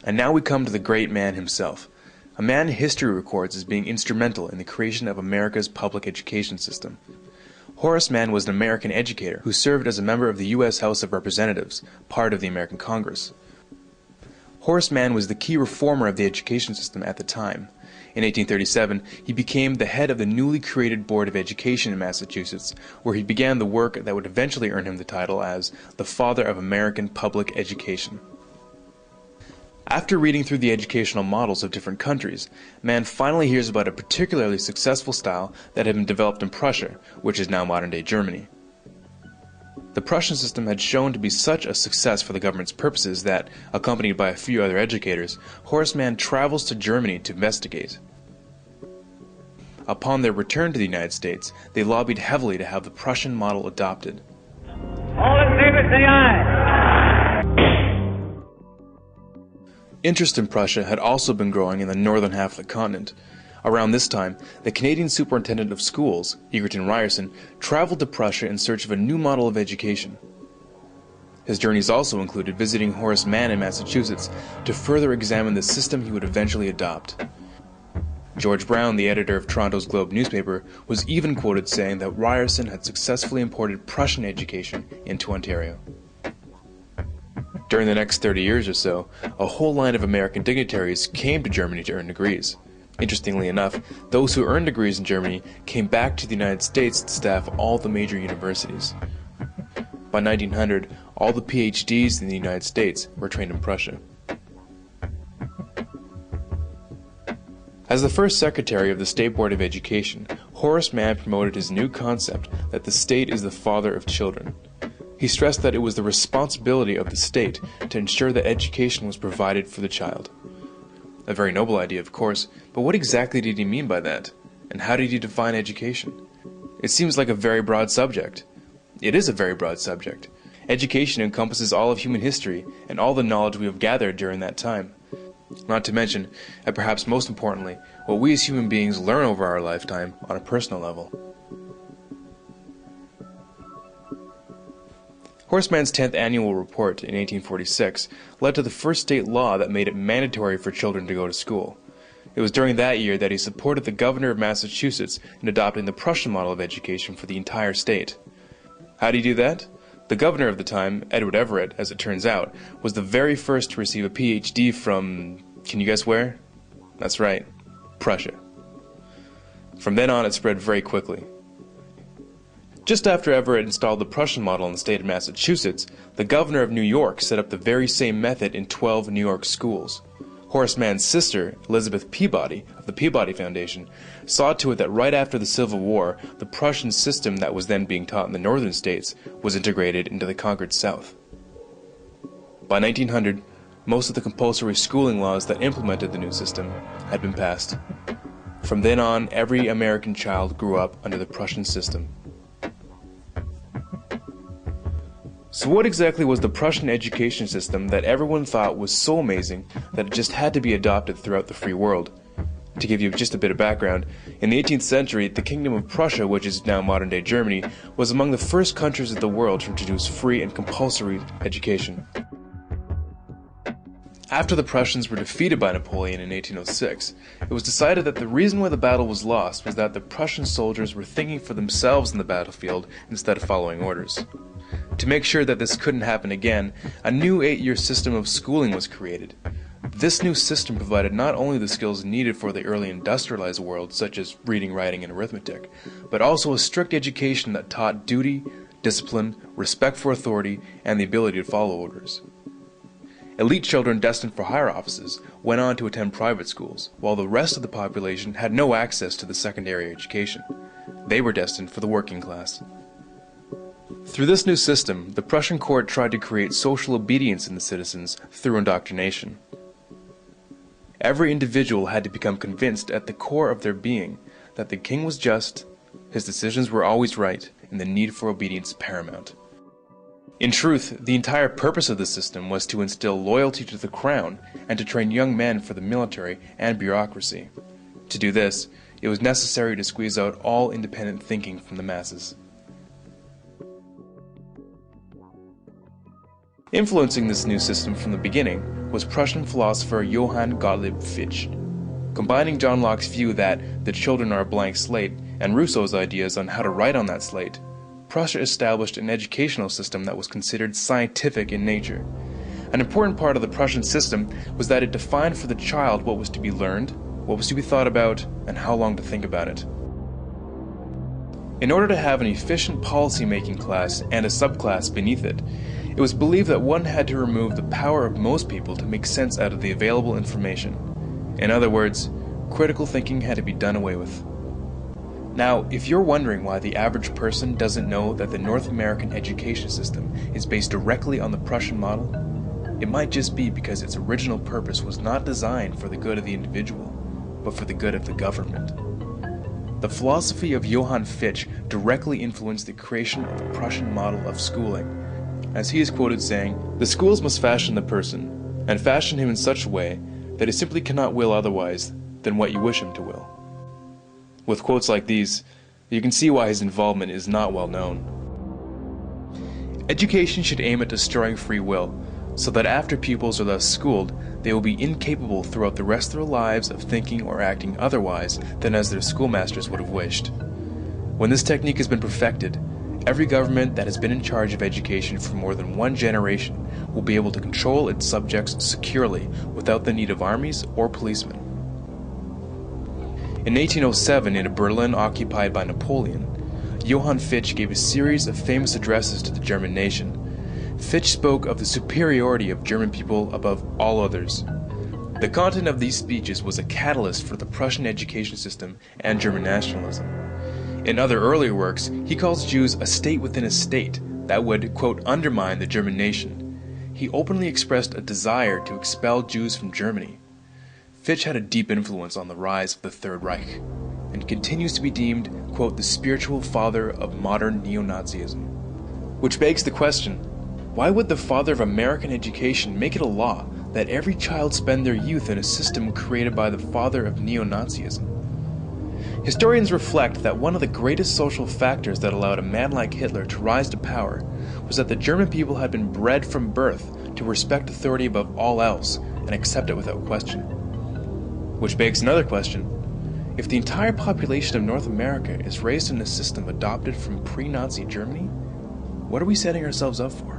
And now we come to the great man himself, a man history records as being instrumental in the creation of America's public education system. Horace Mann was an American educator who served as a member of the U.S. House of Representatives, part of the American Congress. Horace Mann was the key reformer of the education system at the time. In 1837, he became the head of the newly created Board of Education in Massachusetts, where he began the work that would eventually earn him the title as the Father of American Public Education. After reading through the educational models of different countries, Mann finally hears about a particularly successful style that had been developed in Prussia, which is now modern-day Germany. The Prussian system had shown to be such a success for the government's purposes that, accompanied by a few other educators, Horace Mann travels to Germany to investigate. Upon their return to the United States, they lobbied heavily to have the Prussian model adopted. All in favor, say aye. Interest in Prussia had also been growing in the northern half of the continent. Around this time, the Canadian Superintendent of Schools, Egerton Ryerson, traveled to Prussia in search of a new model of education. His journeys also included visiting Horace Mann in Massachusetts to further examine the system he would eventually adopt. George Brown, the editor of Toronto's Globe newspaper, was even quoted saying that Ryerson had successfully imported Prussian education into Ontario. During the next 30 years or so, a whole line of American dignitaries came to Germany to earn degrees. Interestingly enough, those who earned degrees in Germany came back to the United States to staff all the major universities. By 1900, all the PhDs in the United States were trained in Prussia. As the first secretary of the State Board of Education, Horace Mann promoted his new concept that the state is the father of children. He stressed that it was the responsibility of the state to ensure that education was provided for the child. A very noble idea, of course, but what exactly did he mean by that? And how did he define education? It seems like a very broad subject. It is a very broad subject. Education encompasses all of human history and all the knowledge we have gathered during that time. Not to mention, and perhaps most importantly, what we as human beings learn over our lifetime on a personal level. Horace Mann's 10th annual report in 1846 led to the first state law that made it mandatory for children to go to school. It was during that year that he supported the governor of Massachusetts in adopting the Prussian model of education for the entire state. How did he do that? The governor of the time, Edward Everett, as it turns out, was the very first to receive a PhD from, can you guess where? That's right, Prussia. From then on, it spread very quickly. Just after Everett installed the Prussian model in the state of Massachusetts, the governor of New York set up the very same method in 12 New York schools. Horace Mann's sister, Elizabeth Peabody, of the Peabody Foundation, saw to it that right after the Civil War, the Prussian system that was then being taught in the northern states was integrated into the conquered South. By 1900, most of the compulsory schooling laws that implemented the new system had been passed. From then on, every American child grew up under the Prussian system. So what exactly was the Prussian education system that everyone thought was so amazing that it just had to be adopted throughout the free world? To give you just a bit of background, in the 18th century, the Kingdom of Prussia, which is now modern-day Germany, was among the first countries of the world to introduce free and compulsory education. After the Prussians were defeated by Napoleon in 1806, it was decided that the reason why the battle was lost was that the Prussian soldiers were thinking for themselves in the battlefield instead of following orders. To make sure that this couldn't happen again, a new 8-year system of schooling was created. This new system provided not only the skills needed for the early industrialized world, such as reading, writing, and arithmetic, but also a strict education that taught duty, discipline, respect for authority, and the ability to follow orders. Elite children destined for higher offices went on to attend private schools, while the rest of the population had no access to the secondary education. They were destined for the working class. Through this new system, the Prussian court tried to create social obedience in the citizens through indoctrination. Every individual had to become convinced at the core of their being that the king was just, his decisions were always right, and the need for obedience paramount. In truth, the entire purpose of the system was to instill loyalty to the crown and to train young men for the military and bureaucracy. To do this, it was necessary to squeeze out all independent thinking from the masses. Influencing this new system from the beginning was Prussian philosopher Johann Gottlieb Fichte. Combining John Locke's view that the children are a blank slate and Rousseau's ideas on how to write on that slate, Prussia established an educational system that was considered scientific in nature. An important part of the Prussian system was that it defined for the child what was to be learned, what was to be thought about, and how long to think about it. In order to have an efficient policy-making class and a subclass beneath it, it was believed that one had to remove the power of most people to make sense out of the available information. In other words, critical thinking had to be done away with. Now, if you're wondering why the average person doesn't know that the North American education system is based directly on the Prussian model, it might just be because its original purpose was not designed for the good of the individual, but for the good of the government. The philosophy of Johann Fichte directly influenced the creation of the Prussian model of schooling, as he is quoted saying, "The schools must fashion the person, and fashion him in such a way that he simply cannot will otherwise than what you wish him to will." With quotes like these, you can see why his involvement is not well known. Education should aim at destroying free will, so that after pupils are thus schooled, they will be incapable throughout the rest of their lives of thinking or acting otherwise than as their schoolmasters would have wished. When this technique has been perfected, every government that has been in charge of education for more than one generation will be able to control its subjects securely without the need of armies or policemen. In 1807, in a Berlin occupied by Napoleon, Johann Fichte gave a series of famous addresses to the German nation. Fichte spoke of the superiority of German people above all others. The content of these speeches was a catalyst for the Prussian education system and German nationalism. In other earlier works, he calls Jews a state within a state that would, quote, undermine the German nation. He openly expressed a desire to expel Jews from Germany. Fichte had a deep influence on the rise of the Third Reich, and continues to be deemed, quote, the spiritual father of modern neo-Nazism. Which begs the question, why would the father of American education make it a law that every child spend their youth in a system created by the father of neo-Nazism? Historians reflect that one of the greatest social factors that allowed a man like Hitler to rise to power was that the German people had been bred from birth to respect authority above all else and accept it without question. Which begs another question. If the entire population of North America is raised in a system adopted from pre-Nazi Germany, what are we setting ourselves up for?